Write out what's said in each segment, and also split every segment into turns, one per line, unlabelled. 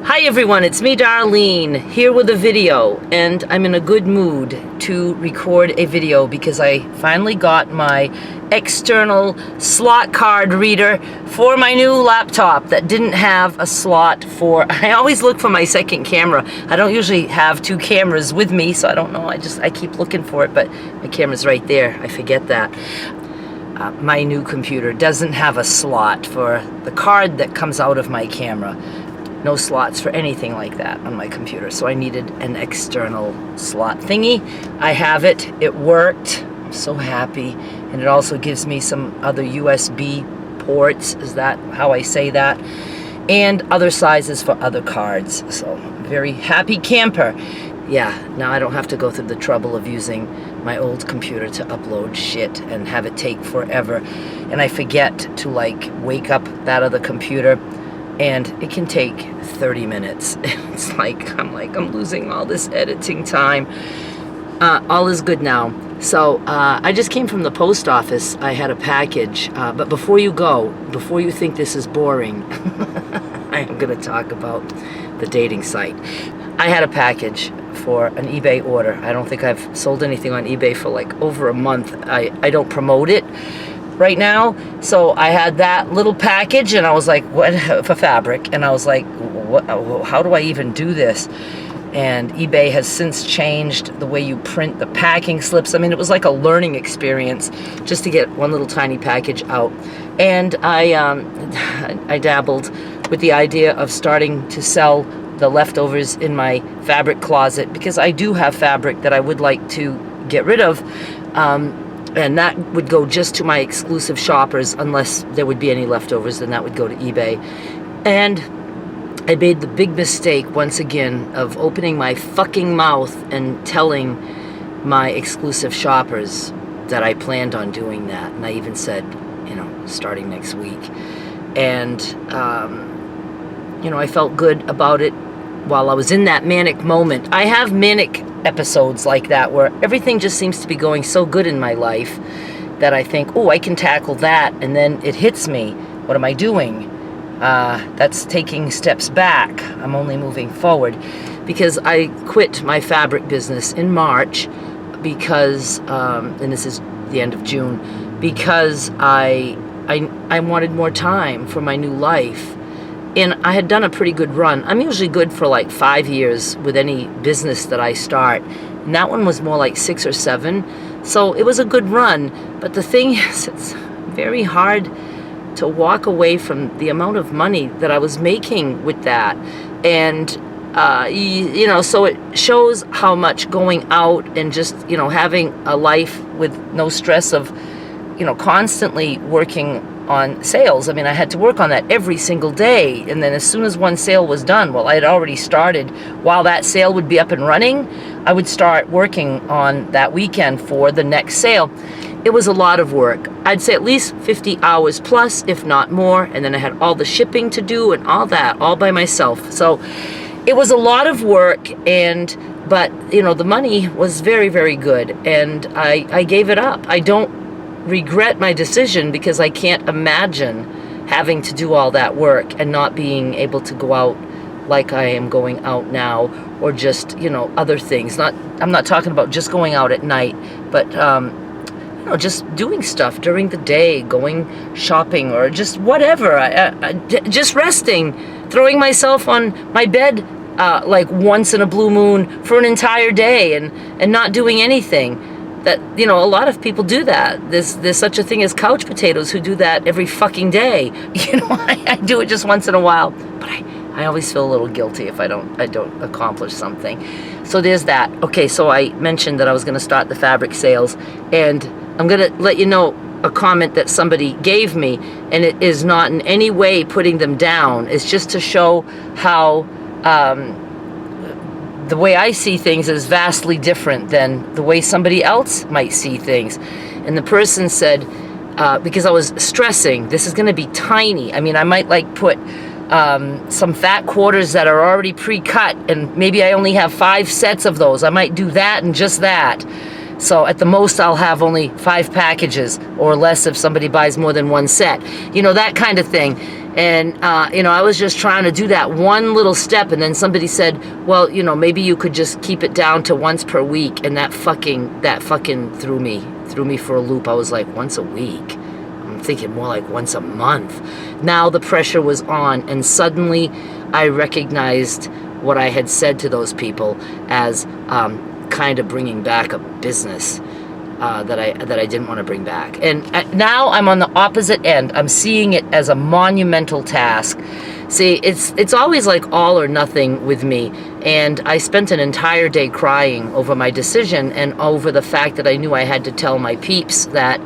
Hi everyone, it's me Darlene, here with a video, and I'm in a good mood to record a video because I finally got my external slot card reader for my new laptop that didn't have a slot for, I always look for my second camera. I don't usually have two cameras with me, so I don't know, I keep looking for it, but my camera's right there, I forget that. My new computer doesn't have a slot for the card that comes out of my camera. No slots for anything like that on my computer, so I needed an external slot thingy. I have it, it worked, I'm so happy, and it also gives me some other USB ports, is that how I say that, and other sizes for other cards, so very happy camper. Yeah, now I don't have to go through the trouble of using my old computer to upload shit and have it take forever, and I forget to like wake up that other computer, and it can take 30 minutes. It's like, I'm losing all this editing time. All is good now. So I just came from the post office. I had a package, but before you go, before you think this is boring, I am gonna talk about the dating site. I had a package for an eBay order. I don't think I've sold anything on eBay for like over a month. I don't promote it right now, so I had that little package, and I was like, what, for fabric, and I was like, what, how do I even do this? And eBay has since changed the way you print the packing slips. I mean, it was like a learning experience just to get one little tiny package out. And I dabbled with the idea of starting to sell the leftovers in my fabric closet, because I do have fabric that I would like to get rid of, and that would go just to my exclusive shoppers. Unless there would be any leftovers, then that would go to eBay. And I made the big mistake once again of opening my fucking mouth and telling my exclusive shoppers that I planned on doing that. And I even said, you know, starting next week. And, you know, I felt good about it while I was in that manic moment. I have manic episodes like that where everything just seems to be going so good in my life that I think, oh, I can tackle that, and then it hits me. What am I doing? That's taking steps back. I'm only moving forward, because I quit my fabric business in March because, and this is the end of June, because I wanted more time for my new life. And I had done a pretty good run. I'm usually good for like 5 years with any business that I start. And that one was more like 6 or 7. So it was a good run. But the thing is, it's very hard to walk away from the amount of money that I was making with that. And, you know, so it shows how much going out and just, you know, having a life with no stress of, you know, constantly working on sales. I mean, I had to work on that every single day, and then as soon as one sale was done, well, I had already started, while that sale would be up and running, I would start working on that weekend for the next sale. It was a lot of work. I'd say at least 50 hours plus, if not more, and then I had all the shipping to do and all that, all by myself. So it was a lot of work, but you know, the money was very, very good, and I gave it up. I don't regret my decision, because I can't imagine having to do all that work and not being able to go out like I am going out now, or just, you know, other things. I'm not talking about just going out at night, but you know, just doing stuff during the day, going shopping, or just whatever. Just resting, throwing myself on my bed like once in a blue moon for an entire day, and not doing anything. That, you know, a lot of people do that. There's such a thing as couch potatoes who do that every fucking day. You know, I do it just once in a while, but I always feel a little guilty if I don't accomplish something. So there's that. Okay, so I mentioned that I was going to start the fabric sales, and I'm going to let you know a comment that somebody gave me, and it is not in any way putting them down. It's just to show how the way I see things is vastly different than the way somebody else might see things. And the person said, because I was stressing, this is going to be tiny. I mean, I might like put some fat quarters that are already pre-cut, and maybe I only have 5 sets of those. I might do that and just that. So at the most, I'll have only 5 packages or less if somebody buys more than 1 set. You know, that kind of thing. And, I was just trying to do that one little step, and then somebody said, well, maybe you could just keep it down to once per week, and that fucking threw me for a loop. I was like, once a week? I'm thinking more like once a month. Now the pressure was on, and suddenly I recognized what I had said to those people as kind of bringing back a business that I didn't want to bring back. And now I'm on the opposite end. I'm seeing it as a monumental task. See, it's always like all or nothing with me. And I spent an entire day crying over my decision and over the fact that I knew I had to tell my peeps that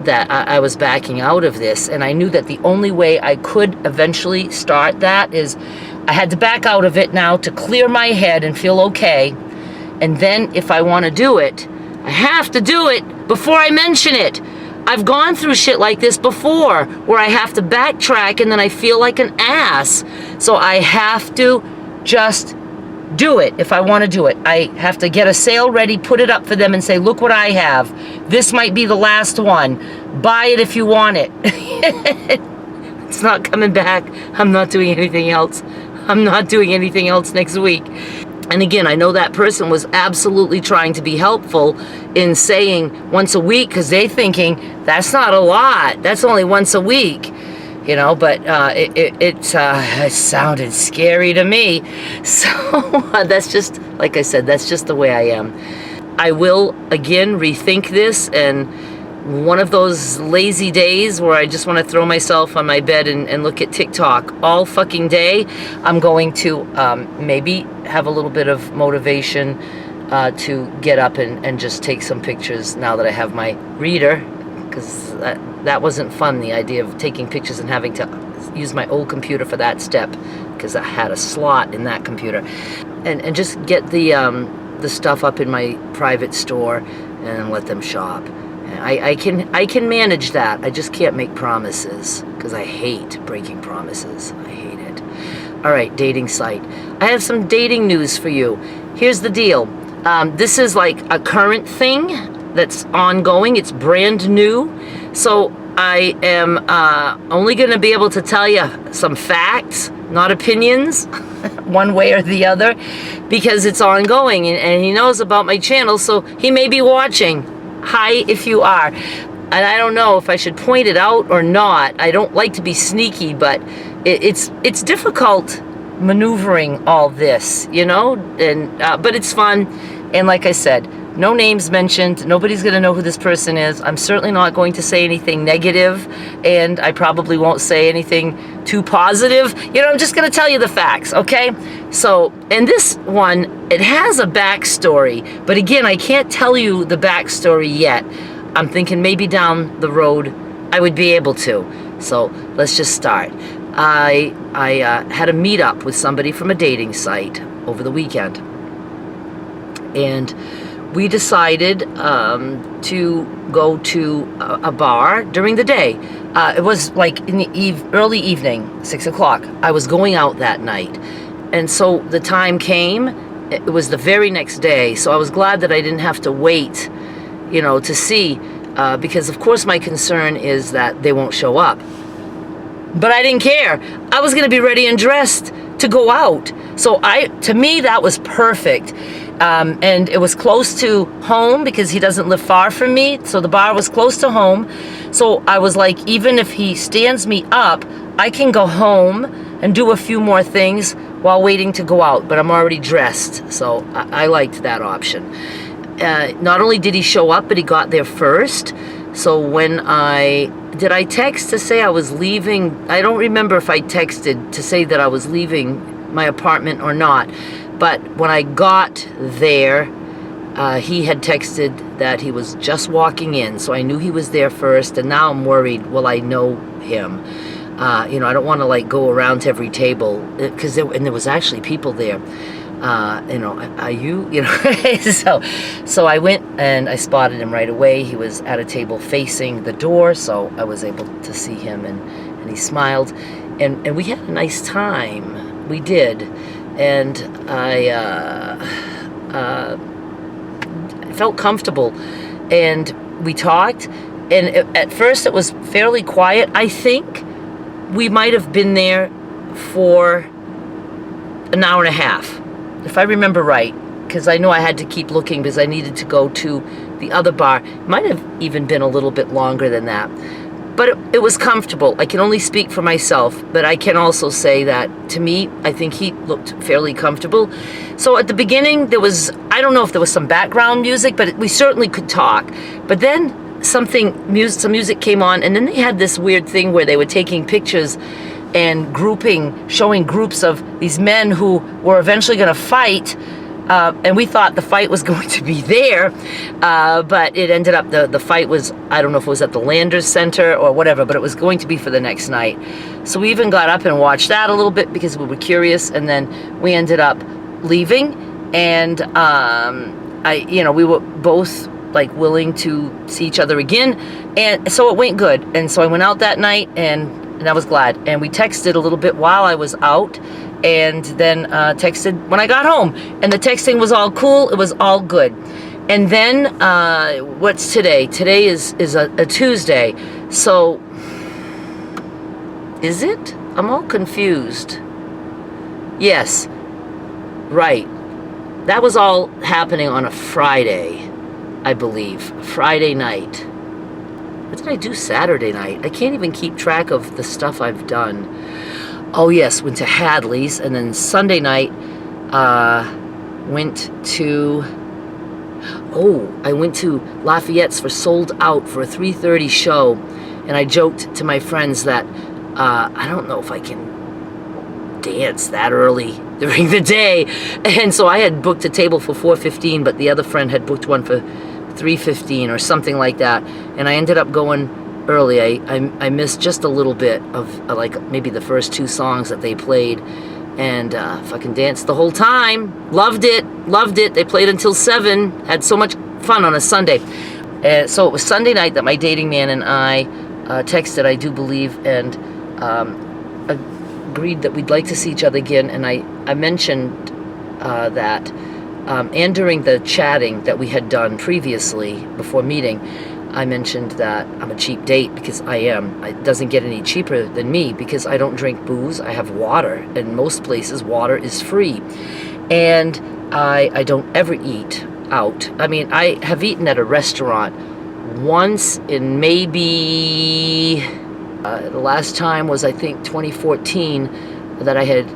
I was backing out of this. And I knew that the only way I could eventually start that is I had to back out of it now to clear my head and feel okay. And then if I want to do it, I have to do it before I mention it. I've gone through shit like this before where I have to backtrack and then I feel like an ass. So I have to just do it if I want to do it. I have to get a sale ready, put it up for them and say, look what I have. This might be the last one. Buy it if you want it. It's not coming back. I'm not doing anything else. I'm not doing anything else next week. And again, I know that person was absolutely trying to be helpful in saying once a week, because they're thinking that's not a lot. That's only once a week, but it sounded scary to me. So that's just, like I said, that's just the way I am. I will, again, rethink this, and one of those lazy days where I just want to throw myself on my bed and look at TikTok all fucking day, I'm going to maybe have a little bit of motivation to get up and just take some pictures now that I have my reader, because that wasn't fun, the idea of taking pictures and having to use my old computer for that step, because I had a slot in that computer, and just get the stuff up in my private store and let them shop. I can manage that. I just can't make promises because I hate breaking promises. I hate it. All right, dating site. I have some dating news for you. Here's the deal. This is like a current thing that's ongoing. It's brand new. So I am only going to be able to tell you some facts, not opinions, one way or the other, because it's ongoing, and he knows about my channel, so he may be watching. Hi, if you are. And I don't know if I should point it out or not. I don't like to be sneaky, but it's difficult maneuvering all this, and but it's fun. And like I said, no names mentioned. Nobody's going to know who this person is. I'm certainly not going to say anything negative, and I probably won't say anything too positive. I'm just going to tell you the facts, okay? So, and this one, it has a backstory, but again, I can't tell you the backstory yet. I'm thinking maybe down the road I would be able to. So let's just start. I had a meetup with somebody from a dating site over the weekend, and we decided to go to a bar during the day. It was like in the early evening, 6 o'clock. I was going out that night. And so the time came, it was the very next day. So I was glad that I didn't have to wait, to see, because of course my concern is that they won't show up. But I didn't care. I was going to be ready and dressed to go out. So to me, that was perfect. And it was close to home because he doesn't live far from me. So the bar was close to home. So I was like, even if he stands me up, I can go home and do a few more things while waiting to go out. But I'm already dressed. So I liked that option. Not only did he show up, but he got there first. So when did I text to say I was leaving? I don't remember if I texted to say that I was leaving my apartment or not. But when I got there, he had texted that he was just walking in. So I knew he was there first. And now I'm worried, will I know him? I don't want to go around to every table, because there was actually people there. Are you, so I went and I spotted him right away. He was at a table facing the door, so I was able to see him, and he smiled, and we had a nice time. We did, and I felt comfortable, and we talked, and at first it was fairly quiet. I think we might have been there for an hour and a half, if I remember right, because I know I had to keep looking because I needed to go to the other bar. It might have even been a little bit longer than that. But it was comfortable. I can only speak for myself, but I can also say that, to me, I think he looked fairly comfortable. So at the beginning, there was, I don't know if there was some background music, but we certainly could talk. But then some music came on, and then they had this weird thing where they were taking pictures and showing groups of these men who were eventually going to fight. And we thought the fight was going to be there, but it ended up, the fight was, I don't know if it was at the Landers Center or whatever, but it was going to be for the next night. So we even got up and watched that a little bit because we were curious, and then we ended up leaving, and we were both like willing to see each other again, and so it went good. And so I went out that night, and I was glad. And we texted a little bit while I was out, and then texted when I got home, and the texting was all cool. It was all good. And then what's today? Today is a Tuesday. So is it? I'm all confused. Yes, right. That was all happening on a Friday, I believe. Friday night. What did I do Saturday night? I can't even keep track of the stuff I've done. Oh yes, went to Hadley's, and then Sunday night went to Lafayette's for Sold Out for a 3:30 show, and I joked to my friends that I don't know if I can dance that early during the day, and so I had booked a table for 4:15, but the other friend had booked one for 3:15 or something like that, and I ended up going early. I missed just a little bit of like maybe the first 2 songs that they played, and fucking danced the whole time. Loved it. They played until 7. Had so much fun on a Sunday. So it was Sunday night that my dating man and I texted, I do believe, and agreed that we'd like to see each other again. And I mentioned that, and during the chatting that we had done previously before meeting, I mentioned that I'm a cheap date, because I am. It doesn't get any cheaper than me because I don't drink booze. I have water, and most places water is free. And I don't ever eat out. I mean, I have eaten at a restaurant once in maybe, the last time was I think 2014 that I had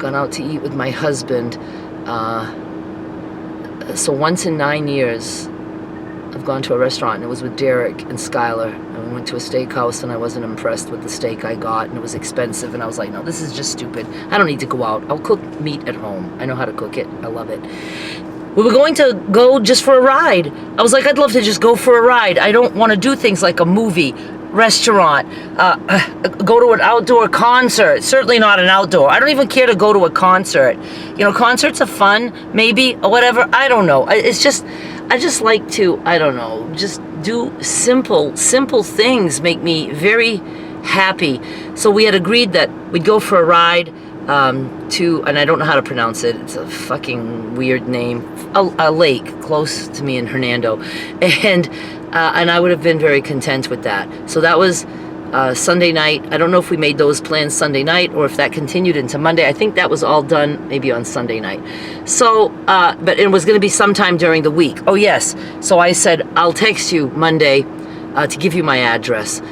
gone out to eat with my husband. So once in 9 years I've gone to a restaurant, and it was with Derek and Skylar, and we went to a steakhouse, and I wasn't impressed with the steak I got, and it was expensive, and I was like, no, this is just stupid. I don't need to go out. I'll cook meat at home. I know how to cook it. I love it. We were going to go just for a ride. I was like, I'd love to just go for a ride. I don't want to do things like a movie, restaurant, go to an outdoor concert. Certainly not an outdoor. I don't even care to go to a concert. You know, concerts are fun, maybe, or whatever. I don't know. It's just, I just like to, I don't know, just do simple things make me very happy. So we had agreed that we'd go for a ride to, and I don't know how to pronounce it, it's a fucking weird name, a lake close to me in Hernando, and I would have been very content with that. So that was Sunday night. I don't know if we made those plans Sunday night or if that continued into Monday. I think that was all done maybe on Sunday night. So, but it was going to be sometime during the week. Oh yes. So I said, I'll text you Monday to give you my address.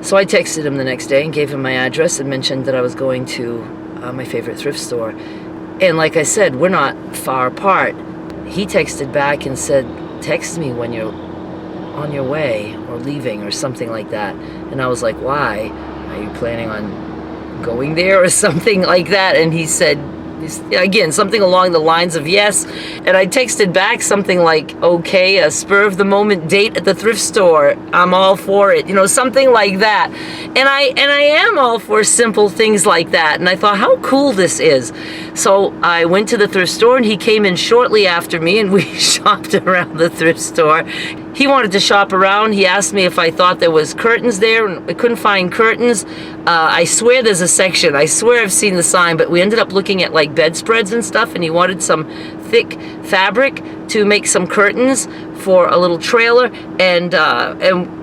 So I texted him the next day and gave him my address and mentioned that I was going to my favorite thrift store. And like I said, we're not far apart. He texted back and said, text me when you're on your way or leaving or something like that. And I was like, why? Are you planning on going there or something like that? And he said, again, something along the lines of yes. And I texted back something like, okay, a spur of the moment date at the thrift store. I'm all for it. You know, something like that. And I am all for simple things like that. And I thought, how cool this is. So I went to the thrift store, and he came in shortly after me, and we shopped around the thrift store. He wanted to shop around. He asked me if I thought there was curtains there, and we couldn't find curtains. I swear there's a section. I swear I've seen the sign, but we ended up looking at like bedspreads and stuff, and he wanted some thick fabric to make some curtains for a little trailer, and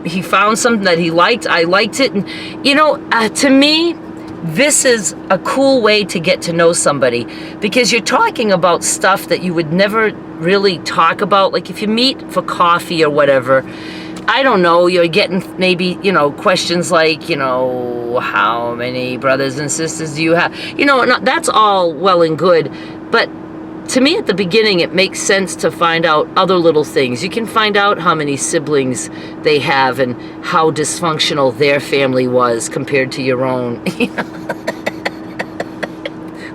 he found something that he liked. I liked it, and you know, to me, this is a cool way to get to know somebody, because you're talking about stuff that you would never really talk about. Like if you meet for coffee or whatever, I don't know, you're getting maybe, you know, questions like, you know, how many brothers and sisters do you have? You know, that's all well and good, but to me at the beginning it makes sense to find out other little things. You can find out how many siblings they have and how dysfunctional their family was compared to your own.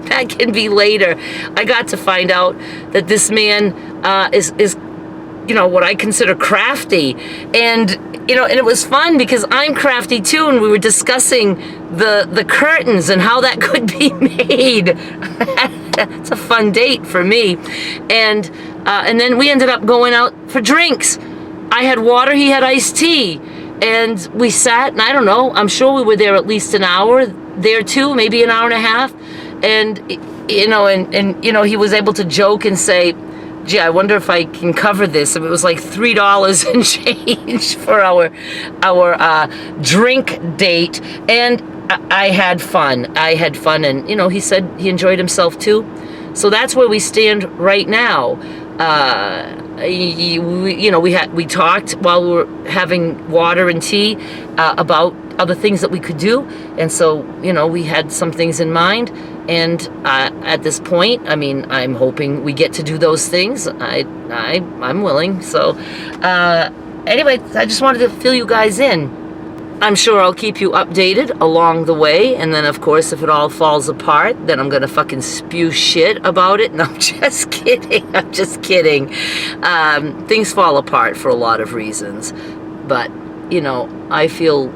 That can be later. I got to find out that this man is you know, what I consider crafty, and you know, and it was fun because I'm crafty too, and we were discussing the curtains and how that could be made. It's a fun date for me, and then we ended up going out for drinks. I had water, he had iced tea, and we sat, and I don't know, I'm sure we were there at least an hour there too, maybe an hour and a half, and you know, and you know, he was able to joke and say, gee, I wonder if I can cover this. It was like $3 and change for our drink date, and I had fun. And you know, he said he enjoyed himself too. So that's where we stand right now. You know, we talked while we were having water and tea about other things that we could do, and so you know, we had some things in mind. And at this point, I mean, I'm hoping we get to do those things. I'm willing. So anyway, I just wanted to fill you guys in. I'm sure I'll keep you updated along the way. And then, of course, if it all falls apart, then I'm going to fucking spew shit about it. No, I'm just kidding. I'm just kidding. Things fall apart for a lot of reasons. But, you know, I feel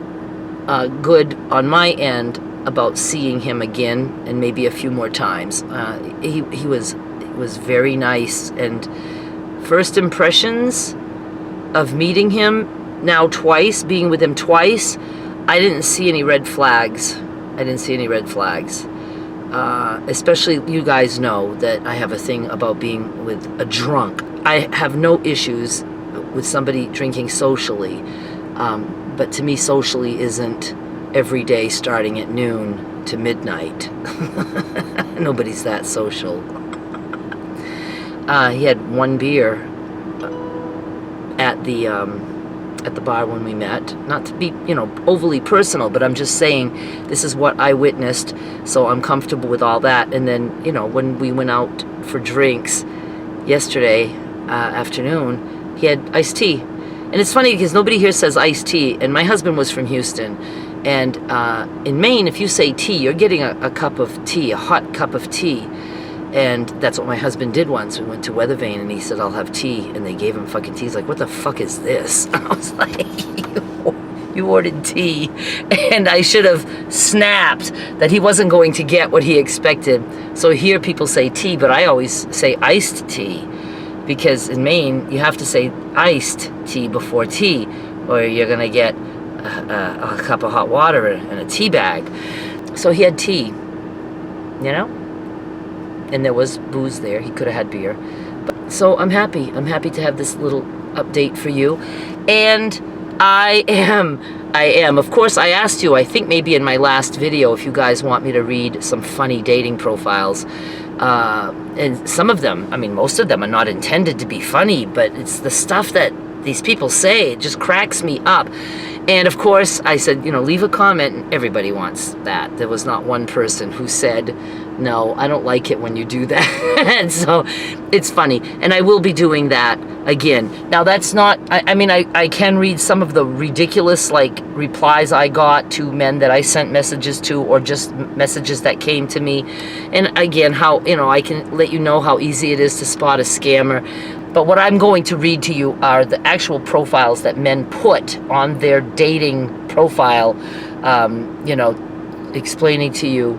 good on my end about seeing him again, and maybe a few more times. He was very nice, and first impressions of meeting him now twice, being with him twice, I didn't see any red flags. Especially, you guys know that I have a thing about being with a drunk. I have no issues with somebody drinking socially, but to me socially isn't every day starting at noon to midnight. Nobody's that social. He had one beer at the bar when we met. Not to be, you know, overly personal, but I'm just saying this is what I witnessed, so I'm comfortable with all that. And then, you know, when we went out for drinks yesterday afternoon, he had iced tea. And it's funny because nobody here says iced tea, and my husband was from Houston. And in Maine, if you say tea, you're getting a cup of tea, a hot cup of tea. And that's what my husband did once. We went to Weathervane, and he said, I'll have tea. And they gave him fucking tea. He's like, what the fuck is this? I was like, you ordered tea. And I should have snapped that he wasn't going to get what he expected. So here people say tea, but I always say iced tea. Because in Maine, you have to say iced tea before tea, or you're going to get a cup of hot water and a tea bag. So he had tea, you know, and there was booze there. He could have had beer. So I'm happy to have this little update for you. And I am, of course, I asked you, I think maybe in my last video, if you guys want me to read some funny dating profiles. And some of them, I mean, most of them are not intended to be funny, but it's the stuff that these people say, it just cracks me up. And of course, I said, you know, leave a comment, and everybody wants that. There was not one person who said, no, I don't like it when you do that. So it's funny. And I will be doing that again. Now, that's not, I mean, I can read some of the ridiculous, like, replies I got to men that I sent messages to, or just messages that came to me. And again, how, you know, I can let you know how easy it is to spot a scammer. But what I'm going to read to you are the actual profiles that men put on their dating profile, you know, explaining to you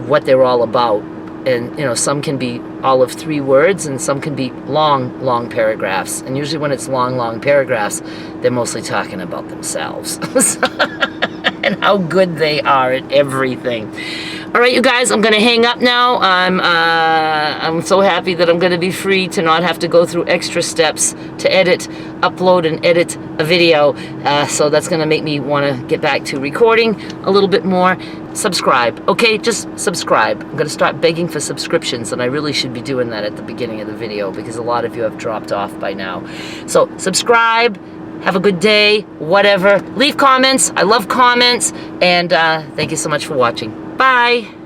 what they're all about. And, you know, some can be all of 3 words, and some can be long paragraphs. And usually when it's long paragraphs, they're mostly talking about themselves and how good they are at everything. All right, you guys, I'm gonna hang up now. I'm so happy that I'm gonna be free to not have to go through extra steps to edit, upload, and edit a video. So that's gonna make me wanna get back to recording a little bit more. Subscribe, okay? Just subscribe. I'm gonna start begging for subscriptions, and I really should be doing that at the beginning of the video because a lot of you have dropped off by now. So subscribe, have a good day, whatever. Leave comments, I love comments, and thank you so much for watching. Bye.